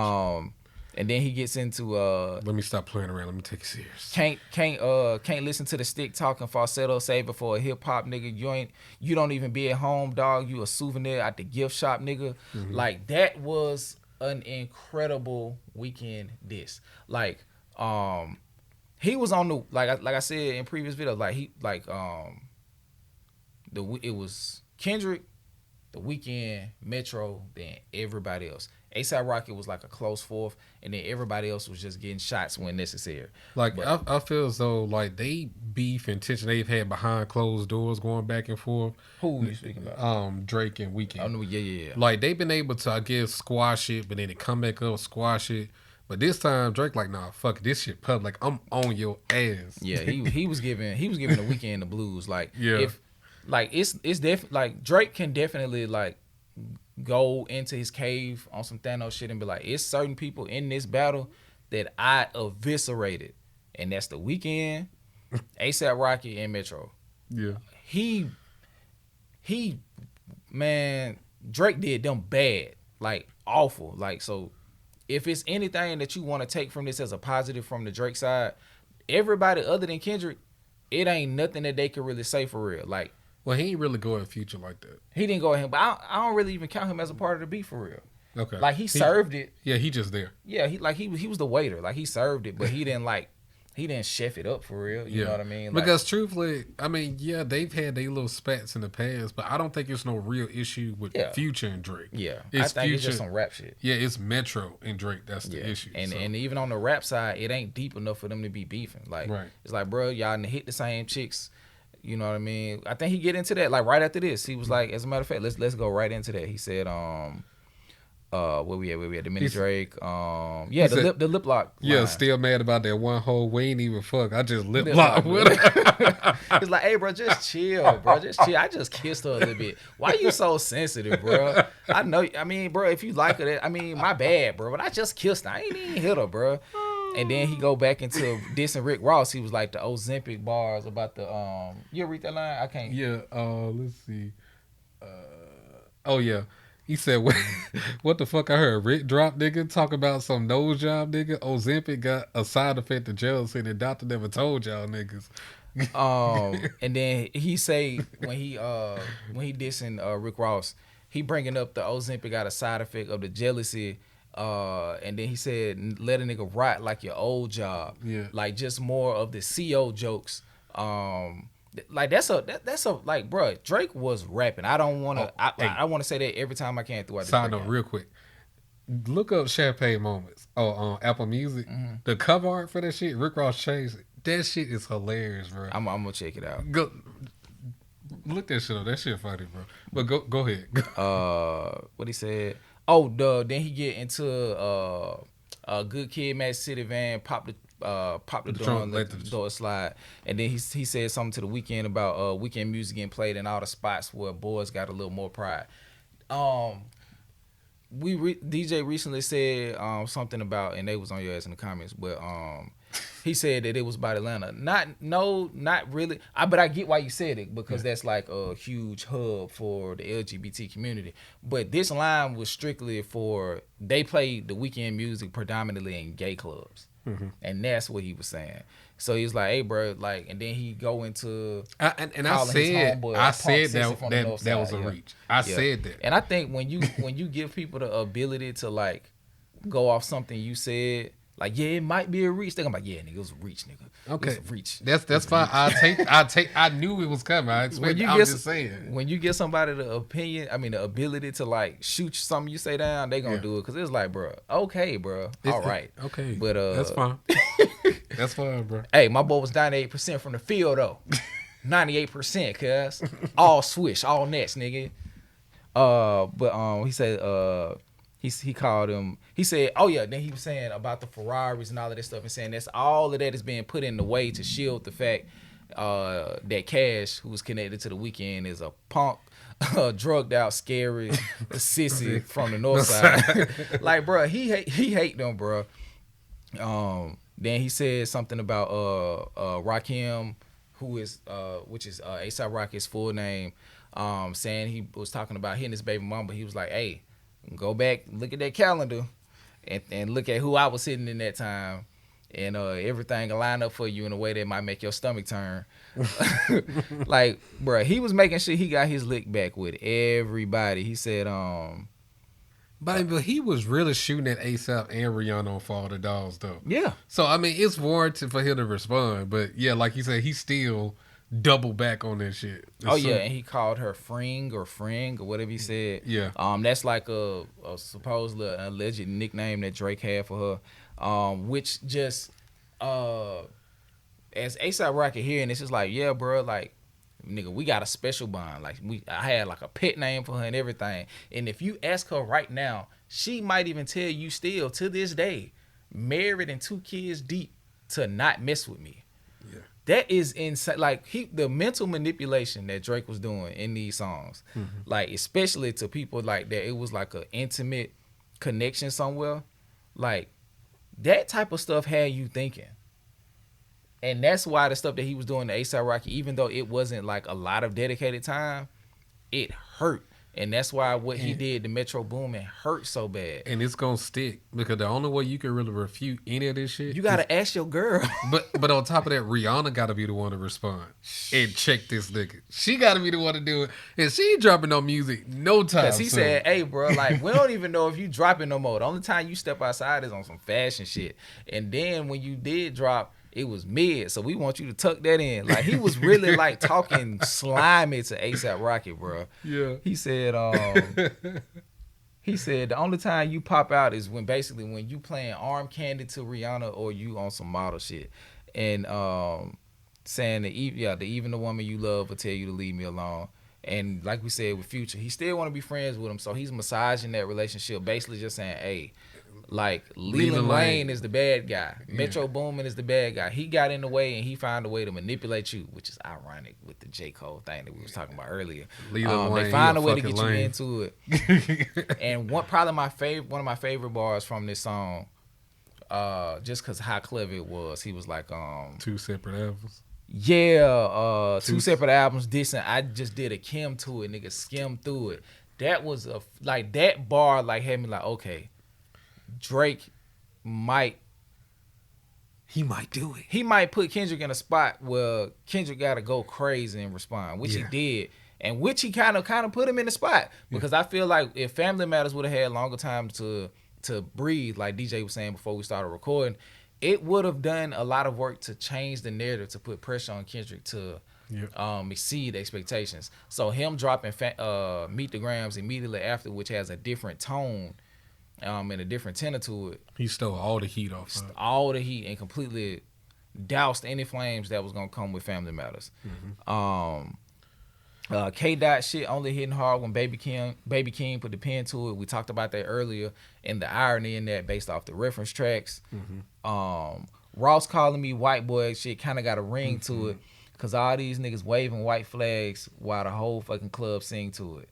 And then he gets into Let me stop playing around. Let me take it serious. can't listen to the stick talking falsetto saver for a hip hop nigga. You don't even be at home, dog. You a souvenir at the gift shop, nigga. Like, that was an incredible weekend diss. Like, he was on the like I said in previous videos. Like it was Kendrick, The Weeknd, Metro, then everybody else. A$AP Rocky was like a close fourth, and then everybody else was just getting shots when necessary. Like, I feel as though, like, they beef and tension they've had behind closed doors going back and forth. Who are you speaking about? Drake and Weeknd. Oh, no, yeah. Like, they've been able to, I guess, squash it, but then they come back up, squash it. But this time, Drake like, nah, fuck it, this shit public. I'm on your ass. Yeah, he was giving The Weeknd the blues. Like, Yeah. if like it's definitely like Drake can definitely like go into his cave on some Thanos shit and be like, it's certain people in this battle that I eviscerated, and that's The Weeknd, A$AP Rocky, and Metro. Yeah. He man, Drake did them bad, like awful. Like, so if it's anything that you want to take from this as a positive from the Drake side, everybody other than Kendrick, it ain't nothing that they could really say for real. Like, Well, he ain't really going Future like that. he didn't go at him, but I don't really even count him as a part of the beef for real. Okay. Like, he served it. Yeah, he just there. Yeah, he was the waiter. Like, he served it, but he didn't chef it up for real. You know what I mean? Like, because truthfully, I mean, yeah, they've had their little spats in the past, but I don't think it's no real issue with Future and Drake. Yeah, it's I think Future, it's just some rap shit. Yeah, it's Metro and Drake. That's the issue. And even on the rap side, it ain't deep enough for them to be beefing. Like, It's like, bro, y'all done hit the same chicks. You know what I mean? I think he get into that like right after this. He was like, as a matter of fact, let's go right into that. He said, where we at? The mini Drake. The lip lock. Yeah, line. still mad about that one whole we ain't even fuck. I just lip lock with her. It's like, hey, bro, just chill, bro. Just chill. I just kissed her a little bit. Why you so sensitive, bro? I know. I mean, bro, if you like her, I mean, my bad, bro. But I just kissed her. I ain't even hit her, bro. And then he go back into dissing Rick Ross. He was like the Ozempic bars about the You ever read that line? I can't. Yeah. Let's see. Oh yeah. He said, "What the fuck?" I heard Rick drop nigga talk about some nose job nigga. Ozempic got a side effect of jealousy, and the doctor never told y'all niggas. And then he say when he dissing Rick Ross, he bringing up the Ozempic got a side effect of the jealousy. And then he said, let a nigga rot like your old job. Yeah. Like, just more of the CO jokes. Like, that's a like, bro, Drake was rapping. I don't want to, I want to say that every time I can throughout the Side note, real quick. Look up Champagne Moments on Apple Music. The cover art for that shit, Rick Ross changed it. That shit is hilarious, bro. I'm gonna check it out. Go look that shit up. That shit funny, bro. But go ahead. What he said? Oh, then he get into a Good Kid, Mad City van, pop the door and let the door slide, and then he said something to The Weeknd about weekend music getting played in all the spots where boys got a little more pride. DJ recently said something about, and they was on your ass in the comments, but he said that it was about Atlanta. Not really. But I get why you said it, because that's like a huge hub for the LGBT community. But this line was strictly for, they played the weekend music predominantly in gay clubs. And that's what he was saying. So he's like, hey, bro, like, and then he go into I said that was a reach. I said that. And I think when you give people the ability to like go off something you said, like, yeah, it might be a reach. They're gonna be like, yeah, nigga, it was a reach, nigga. Okay, it was a reach. That's fine. I knew it was coming. I expected. I'm just saying. When you give somebody the ability to like shoot something you say down, they gonna do it, because it's like, bro, okay, bro, all right, okay, but that's fine. That's fine, bro. Hey, my boy was 98% from the field though. 98%, cuz. All swish, all nets, nigga. But he said he called him. He said, oh yeah. Then he was saying about the Ferraris and all of that stuff, and saying that's all of that is being put in the way to shield the fact that Cash, who was connected to the Weeknd, is a punk, drugged out, scary sissy from the north side. Like, bro, he hate them, bro. Then he said something about Rakim, who is which is A$AP Rocky's full name, saying he was talking about hitting his baby mama. He was like, hey, go back, look at that calendar, and look at who I was hitting in that time, and everything will line up for you in a way that might make your stomach turn. Like, bro, he was making sure he got his lick back with everybody. He said, But he was really shooting at A$AP and Rihanna on For All the Dogs, though. yeah. So, I mean, it's warranted for him to respond. But, yeah, like you said, he still double back on that shit. Yeah, and he called her Fring or whatever he said. Yeah. That's like a supposedly alleged nickname that Drake had for her, which just, as A$AP Rocky hearing this, it's like, yeah, bro, like, nigga, we got a special bond. Like, I had like a pet name for her and everything. And if you ask her right now, she might even tell you still to this day, married and 2 kids deep, to not mess with me. Yeah. That is insane. Like, the mental manipulation that Drake was doing in these songs, like, especially to people like that, it was like an intimate connection somewhere. Like, that type of stuff had you thinking. And that's why the stuff that he was doing to A$AP Rocky, even though it wasn't like a lot of dedicated time, it hurt. And that's why what he did to Metro Boomin hurt so bad. And it's going to stick, because the only way you can really refute any of this shit, you got to ask your girl. But on top of that, Rihanna got to be the one to respond and check this nigga. She got to be the one to do it. And she ain't dropping no music no time. Because he said, hey, bro, like, we don't even know if you dropping no more. The only time you step outside is on some fashion shit. And then when you did drop, it was mid, so we want you to tuck that in. Like, he was really like talking slimy to A$AP Rocky, bro. Yeah. He said, the only time you pop out is when you playing arm candy to Rihanna or you on some model shit, and saying that even the woman you love will tell you to leave me alone. And like we said with Future, he still want to be friends with him, so he's massaging that relationship, basically just saying, hey, like, Leland Wayne is the bad guy. Yeah. Metro Boomin is the bad guy. He got in the way, and he found a way to manipulate you, which is ironic with the J. Cole thing that we was talking about earlier. They find a way to get you into it. And one of my favorite bars from this song, just because how clever it was, he was like, 2 separate albums. Yeah, 2 separate albums. I just did a Kim to it, nigga, skim through it. That was that bar like had me like, okay, Drake might do it. He might put Kendrick in a spot where Kendrick got to go crazy and respond, which he did, and which he kind of put him in the spot, because I feel like if Family Matters would have had longer time to breathe, like DJ was saying before we started recording, it would have done a lot of work to change the narrative, to put pressure on Kendrick to exceed expectations. So him dropping Meet the Grams immediately after, which has a different tone and a different tenor to it. He stole all the heat off. All the heat, and completely doused any flames that was gonna come with Family Matters. K-Dot shit only hitting hard when Baby King put the pen to it. We talked about that earlier, and the irony in that based off the reference tracks. Ross calling me white boy shit kind of got a ring to it, because all these niggas waving white flags while the whole fucking club sing to it.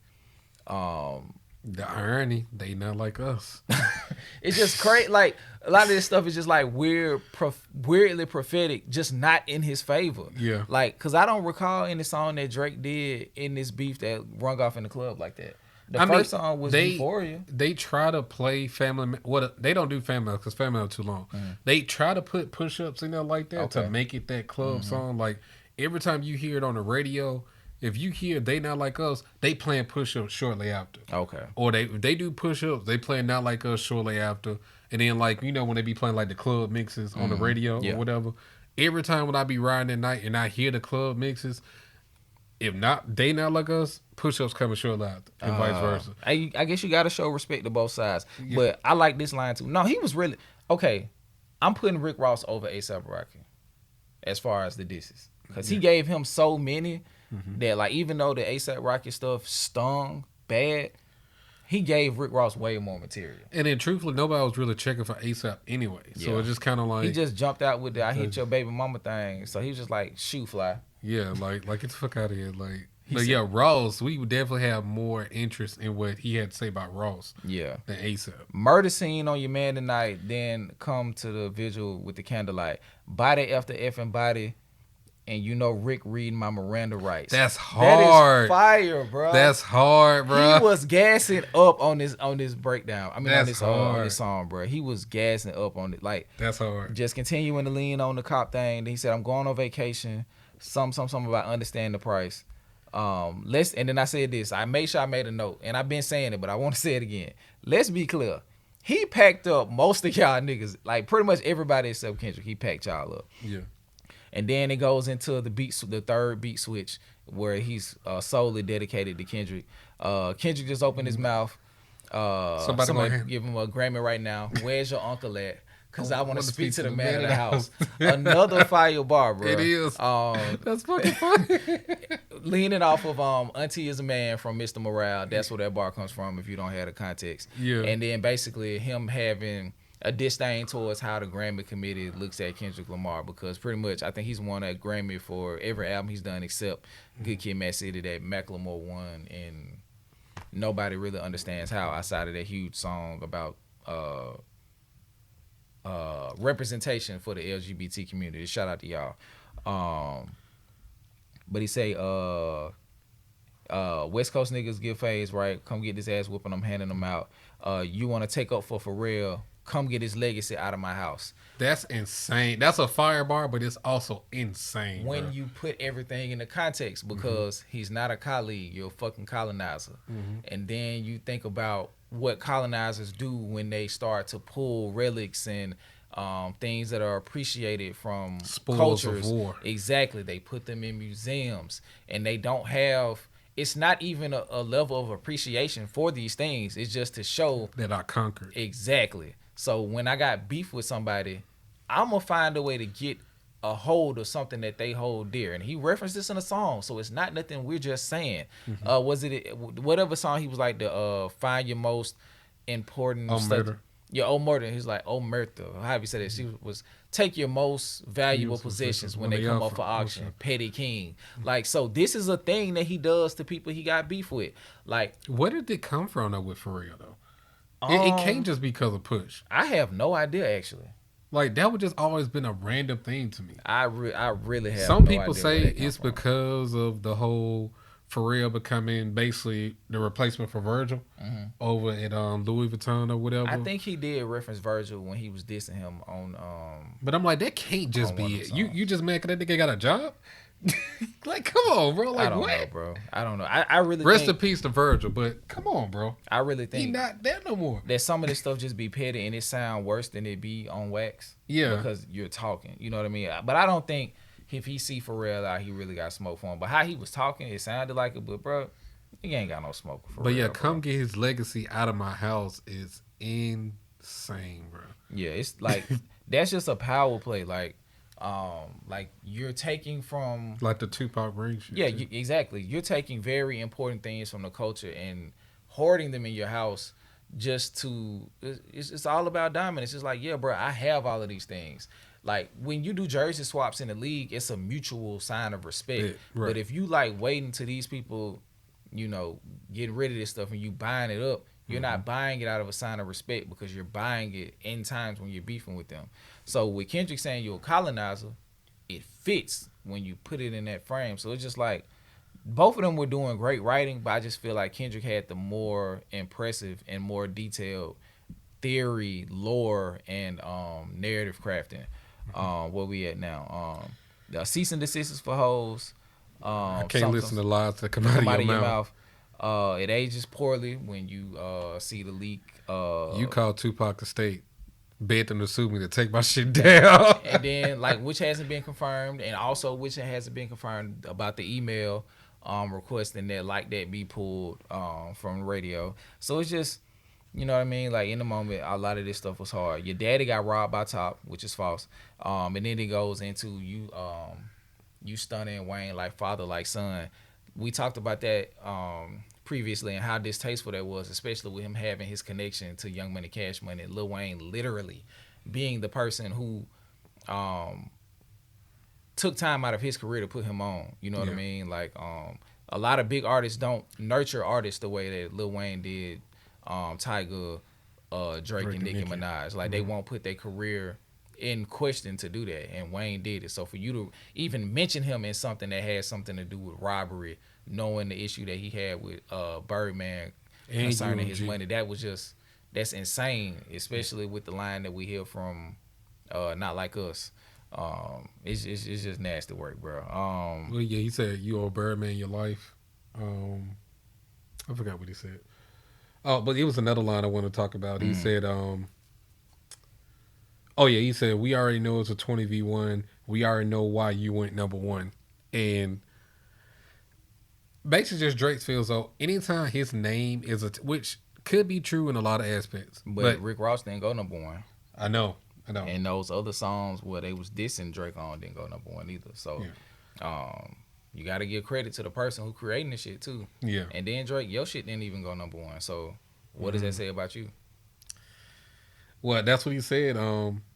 The irony, they not like us. It's just crazy. Like, a lot of this stuff is just like weirdly prophetic, just not in his favor. Yeah. Like, because I don't recall any song that Drake did in this beef that rung off in the club like that. The first song was Euphoria. They try to play Family. They don't do Family because Family too long. They try to put push-ups in there like that to make it that club song. Like, every time you hear it on the radio, if you hear They Not Like Us, they playing push-ups shortly after. Okay. Or they do push-ups, they playing Not Like Us shortly after. And then, like, you know, when they be playing, like, the club mixes on the radio or whatever, every time when I be riding at night and I hear the club mixes, if not They Not Like Us, push-ups coming shortly after, and vice versa. I guess you got to show respect to both sides. Yeah. But I like this line, too. No, he was really... Okay, I'm putting Rick Ross over A$AP Rocky. as far as the disses. Because he gave him so many that, like, even though the A$AP Rocky stuff stung bad, he gave Rick Ross way more material. And then, truthfully, nobody was really checking for A$AP anyway. So it's just kind of like... He just jumped out with the I hit your baby mama thing. So he was just like, shoot, fly. Yeah, like get the fuck out of here. Like, but yeah, Ross, we would definitely have more interest in what he had to say about Ross. Yeah. Than A$AP. Murder scene on your man tonight, then come to the vigil with the candlelight. Body after effing body. And you know Rick reading my Miranda rights. That's hard. That is fire, bro. That's hard, bro. He was gassing up on this breakdown. I mean, That's on this song, bro. He was gassing up on it. Like, that's hard. Just continuing to lean on the cop thing. Then he said, I'm going on vacation. Something about understanding the price. And then I said this. I made sure I made a note. And I've been saying it, but I want to say it again. Let's be clear. He packed up most of y'all niggas. Like, pretty much everybody except Kendrick. He packed y'all up. Yeah. And then it goes into the third beat switch where he's solely dedicated to Kendrick. Kendrick just opened his mouth. Somebody give him a Grammy right now. Where's your uncle at? Because I want to speak to the man of the house. Another fire bar, bro. It is. That's fucking funny. Leaning off of Auntie is a Man from Mr. Morale. That's where that bar comes from if you don't have the context. Yeah. And then basically him having a disdain towards how the Grammy committee looks at Kendrick Lamar, because pretty much I think he's won a Grammy for every album he's done except Good Kid, Mad City that Macklemore won, and nobody really understands how outside of that huge song about representation for the LGBT community. Shout out to y'all. But he say West Coast niggas give phase, right? Come get this ass whooping, I'm handing them out. You want to take up for Pharrell? Come get his legacy out of my house. That's insane. That's a fire bar, but it's also insane. When you put everything in the context, because he's not a colleague, you're a fucking colonizer. And then you think about what colonizers do when they start to pull relics and things that are appreciated from spoils cultures. Of war. Exactly. They put them in museums, and they don't have... It's not even a level of appreciation for these things. It's just to show... that I conquered. Exactly. So when I got beef with somebody, I'm going to find a way to get a hold of something that they hold dear. And he referenced this in a song, so it's not nothing we're just saying. Was it whatever song he was like, the find your most important murder. Yeah, murder. He's like, murder. How you say that? She was take your most valuable possessions when they come up for auction. Petty king. Like, so this is a thing that he does to people he got beef with. Like, where did it come from though with Pharrell though? It can't just be because of Push. I have no idea actually. Like, that would just always been a random thing to me. I really have. Some people say it's because of the whole Pharrell becoming basically the replacement for Virgil over at Louis Vuitton or whatever. I think he did reference Virgil when he was dissing him on. But I'm like, that can't just be it. You just mad because that nigga got a job? Like, come on, bro. Like, I don't what? know, bro. I don't know. I really rest in peace to Virgil, but come on, bro. I really think he not there no more. That some of this stuff just be petty and it sound worse than it be on wax. Yeah, because you're talking. You know what I mean? But I don't think if he see Pharrell out, he really got smoke for him. But how he was talking, it sounded like it. But bro, he ain't got no smoke for Pharrell. But yeah, bro. come get his legacy out of my house is insane, bro. Yeah, it's like that's just a power play. Like you're taking from like the Tupac ring shit. Yeah, exactly. You're taking very important things from the culture and hoarding them in your house just to. It's all about dominance. It's like, yeah, bro, I have all of these things. Like when you do jersey swaps in the league, it's a mutual sign of respect. Yeah, right. But if you like waiting to these people, you know, getting rid of this stuff and you buying it up, you're not buying it out of a sign of respect because you're buying it in times when you're beefing with them. So with Kendrick saying you're a colonizer, it fits when you put it in that frame. So it's just like both of them were doing great writing, but I just feel like Kendrick had the more impressive and more detailed theory, lore, and narrative crafting. Where we at now? The cease and desist for hoes. I can't listen to lies that come out of your mouth. It ages poorly when you see the leak. You call Tupac the state, beg them to sue me to take my shit down. And then, like, which hasn't been confirmed, and also which hasn't been confirmed about the email requesting that Like That be pulled from radio. So it's just, You know what I mean? Like in the moment, a lot of this stuff was hard. Your daddy got robbed by Top, which is false. And then it goes into you stunning Wayne like father, like son. We talked about that previously and how distasteful that was, especially with him having his connection to Young Money, Cash Money. Lil Wayne literally being the person who took time out of his career to put him on. You know what I mean? Like a lot of big artists don't nurture artists the way that Lil Wayne did. Tyga, Drake and Nicki Minaj. Like they won't put their career in question to do that, and Wayne did it. So for you to even mention him in something that had something to do with robbery, knowing the issue that he had with Birdman and concerning his money, that's insane. Especially with the line that we hear from Not Like Us. It's just nasty work, bro. Well, yeah, he said you owe Birdman your life. I forgot what he said. Oh, but it was another line I want to talk about. He said, he said, we already know it's a 20v1. We already know why you went number one. And basically just Drake feels so anytime his name is, which could be true in a lot of aspects. But Rick Ross didn't go number one. I know. And those other songs where they was dissing Drake on didn't go number one either. So, you got to give credit to the person who creating the shit too. Yeah. And then Drake, your shit didn't even go number one. So what does that say about you? Well, that's what he said.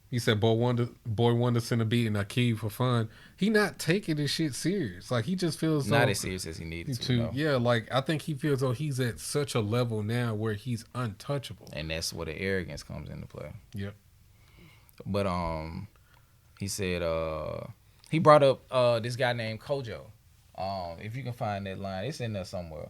He said, boy wanted to send a beat and a key for fun. He not taking this shit serious. Like he just feels not as serious as he needed to. No. Yeah, like I think he feels though he's at such a level now where he's untouchable. And that's where the arrogance comes into play. Yep. But he said he brought up this guy named Kojo. If you can find that line, it's in there somewhere.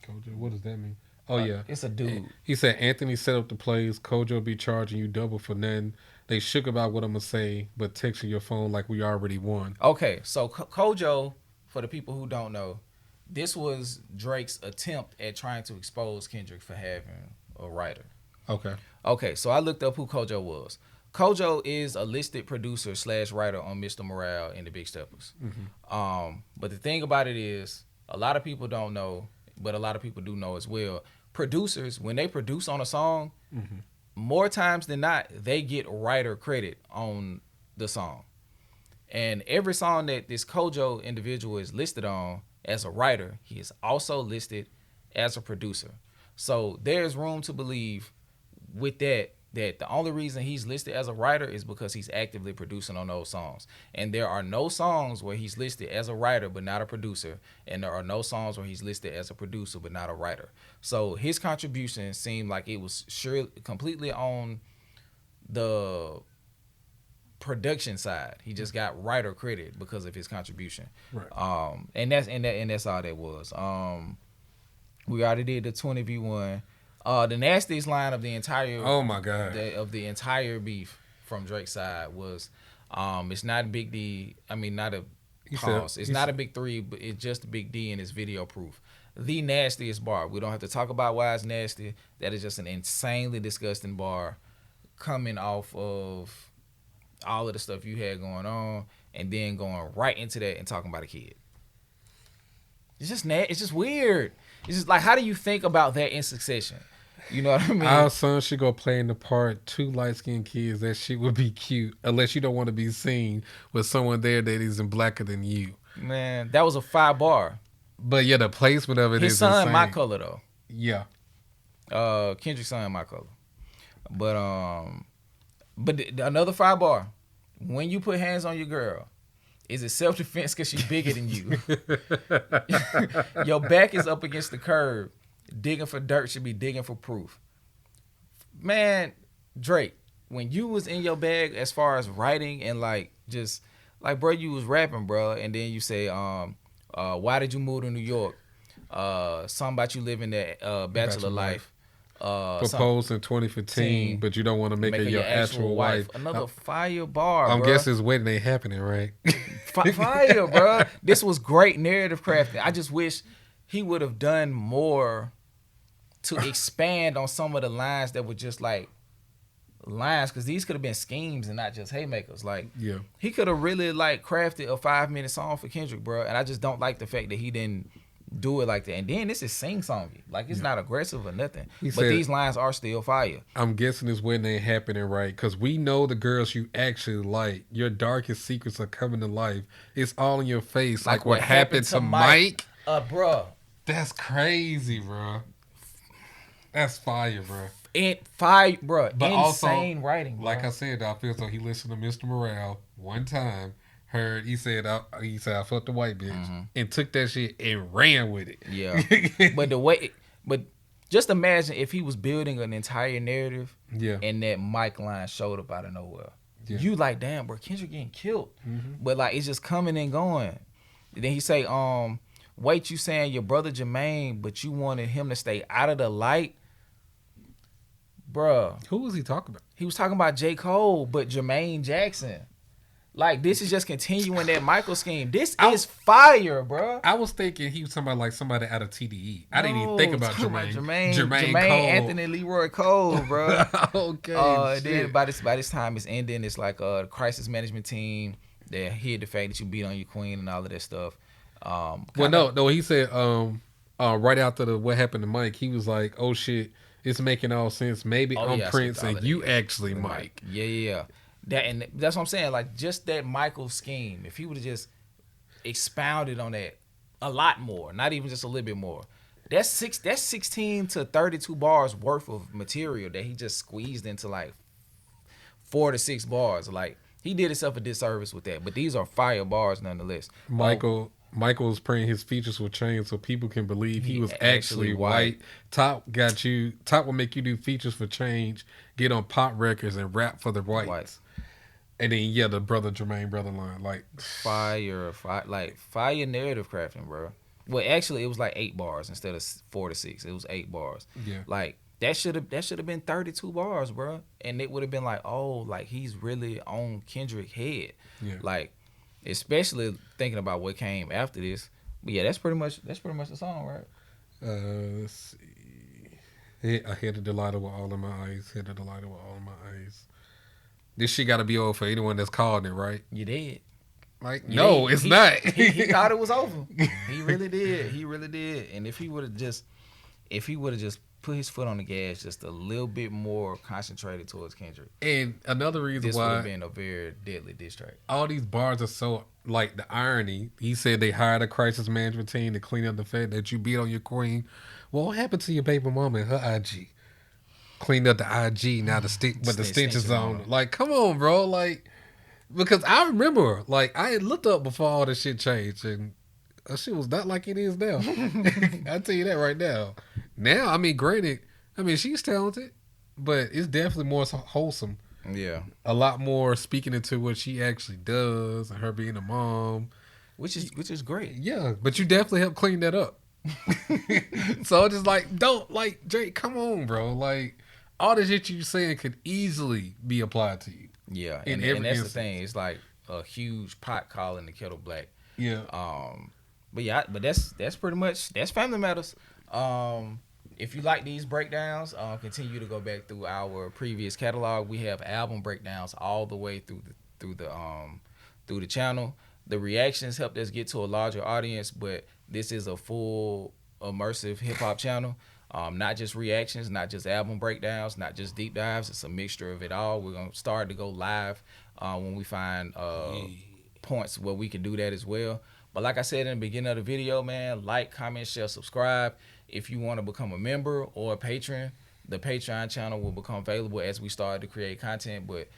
Kojo, what does that mean? Oh yeah, it's a dude. He said Anthony set up the plays. Kojo be charging you double for nothing. They shook about what I'm gonna say, but texting your phone like we already won. Okay, so Kojo, for the people who don't know, this was Drake's attempt at trying to expose Kendrick for having a writer. Okay, so I looked up who Kojo was. Kojo is a listed producer / writer on Mr. Morale and the Big Steppers. But the thing about it is, a lot of people don't know, but a lot of people do know as well. Producers, when they produce on a song, more times than not, they get writer credit on the song. And every song that this Kojo individual is listed on as a writer, he is also listed as a producer. So there's room to believe with that the only reason he's listed as a writer is because he's actively producing on those songs. And there are no songs where he's listed as a writer but not a producer. And there are no songs where he's listed as a producer but not a writer. So his contribution seemed like it was completely on the production side. He just got writer credit because of his contribution. Right. And that's all that was. We already did the 20v1. The nastiest line of the entire of the entire beef from Drake's side was it's not Big D. I mean, not a pause. It's not a big three, but it's just Big D and it's video proof. The nastiest bar. We don't have to talk about why it's nasty. That is just an insanely disgusting bar coming off of all of the stuff you had going on and then going right into that and talking about a kid. It's just weird. It's just like, how do you think about that in succession? You know what I mean? Our son should go play in the part 2 light-skinned kids. That shit would be cute, unless you don't want to be seen with someone there that isn't blacker than you. Man, that was a 5 bar. But yeah, the placement of it His is son, insane. my color though. Yeah. Kendrick's son, my color. But another 5 bar. When you put hands on your girl, is it self-defense because she's bigger than you? Your back is up against the curb. Digging for dirt should be digging for proof. Man, Drake, when you was in your bag as far as writing and bro, you was rapping, bro, and then you say, why did you move to New York? Something about you living that bachelor life. Proposed in 2015, but you don't want to make her your actual wife. Another fire bar, I'm bro. guessing his wedding ain't happening, right? Fire, bro. This was great narrative crafting. I just wish he would have done more to expand on some of the lines that were just like lines, because these could have been schemes and not just haymakers. Like, yeah, he could have really like crafted a 5-minute song for Kendrick, bro. And I just don't like the fact that he didn't do it like that. And then this is sing-songy. Like, it's not aggressive or nothing. But said, these lines are still fire. I'm guessing this wedding ain't happening right, because we know the girls you actually like. Your darkest secrets are coming to life. It's all in your face. Like what happened to Mike? Bruh. That's crazy, bro. That's fire, bro. Fire, bro. But insane also, writing, bro. Like I said, I feel so he listened to Mr. Morale one time. He said I fucked the white bitch, and took that shit and ran with it. Yeah. but just imagine if he was building an entire narrative, and that Mike line showed up out of nowhere. Yeah. You like, damn, bro, Kendrick getting killed. But like, it's just coming and going. Then he say, wait, you saying your brother Jermaine, but you wanted him to stay out of the light? Bruh. Who was he talking about? He was talking about J. Cole, but Jermaine Jackson. Like, this is just continuing that Michael scheme. This is fire, bruh. I was thinking he was talking about like somebody out of TDE. I didn't even think about Jermaine. Jermaine Cole. Anthony Leroy Cole, bro. Okay. Then by this time it's ending, it's like the crisis management team that hid the fact that you beat on your queen and all of that stuff. No, he said right after the what happened to Mike, he was like, oh shit, it's making all sense. Maybe I'm Prince and you actually Mike. Yeah. That's what I'm saying. Like, just that Michael scheme, if he would have just expounded on that a lot more, not even just a little bit more, that's 16 to 32 bars worth of material that he just squeezed into like 4 to 6 bars. Like, he did himself a disservice with that. But these are fire bars nonetheless. Michael was praying his features will change so people can believe he was actually white. Top will make you do features for change, get on pop records and rap for the whites. And then the brother Jermaine brother line, like fire narrative crafting, bro. Well, actually, it was like 8 bars instead of 4 to 6. It was 8 bars. Yeah, like that should have been 32 bars, bro. And it would have been like, oh, like he's really on Kendrick's head. Yeah, like especially thinking about what came after this. But yeah, that's pretty much the song, right? Let's see. I had a delight with all of my eyes. Had a delight with all of my eyes. This shit got to be over for anyone that's called it, right? You did. Like, no, it's not. He thought it was over. He really did. And if he would have just put his foot on the gas just a little bit more concentrated towards Kendrick. And another reason this why would have been a very deadly diss track. All these bars are so, like, the irony. He said they hired a crisis management team to clean up the fact that you beat on your queen. Well, what happened to your baby mama and her IG? Cleaned up the IG, now the stench is on. Like, come on, bro. Like, because I remember, like, I had looked up before all this shit changed, and shit was not like it is now. I'll tell you that right now. Now, I mean, granted, she's talented, but it's definitely more wholesome. Yeah. A lot more speaking into what she actually does, and her being a mom. Which is great. Yeah, but you definitely helped clean that up. So just like, don't, like, Drake, come on, bro. Like, all the shit you're saying could easily be applied to you. Yeah, and that's instance. The thing. It's like a huge pot calling the kettle black. Yeah. But that's pretty much, that's Family Matters. If you like these breakdowns, continue to go back through our previous catalog. We have album breakdowns all the way through the channel. The reactions helped us get to a larger audience, but this is a full immersive hip hop channel. Not just reactions, not just album breakdowns, not just deep dives. It's a mixture of it all. We're going to start to go live when we find points where we can do that as well. But like I said in the beginning of the video, man, like, comment, share, subscribe. If you want to become a member or a patron, the Patreon channel will become available as we start to create content. But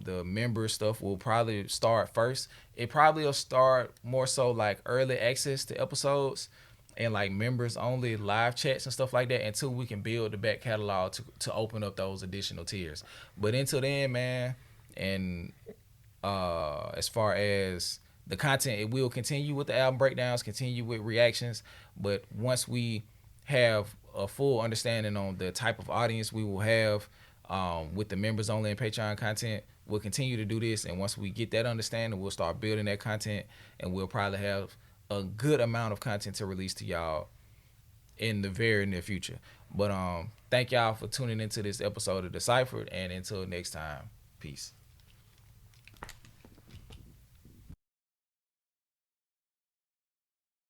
the member stuff will probably start first. It probably will start more so like early access to episodes and like members only live chats and stuff like that until we can build the back catalog to open up those additional tiers. But until then, man, and as far as the content, it will continue with the album breakdowns, continue with reactions. But once we have a full understanding on the type of audience we will have with the members only and Patreon content, we'll continue to do this. And once we get that understanding, we'll start building that content, and we'll probably have a good amount of content to release to y'all in the very near future. But thank y'all for tuning into this episode of DeCypherEd, and until next time, peace.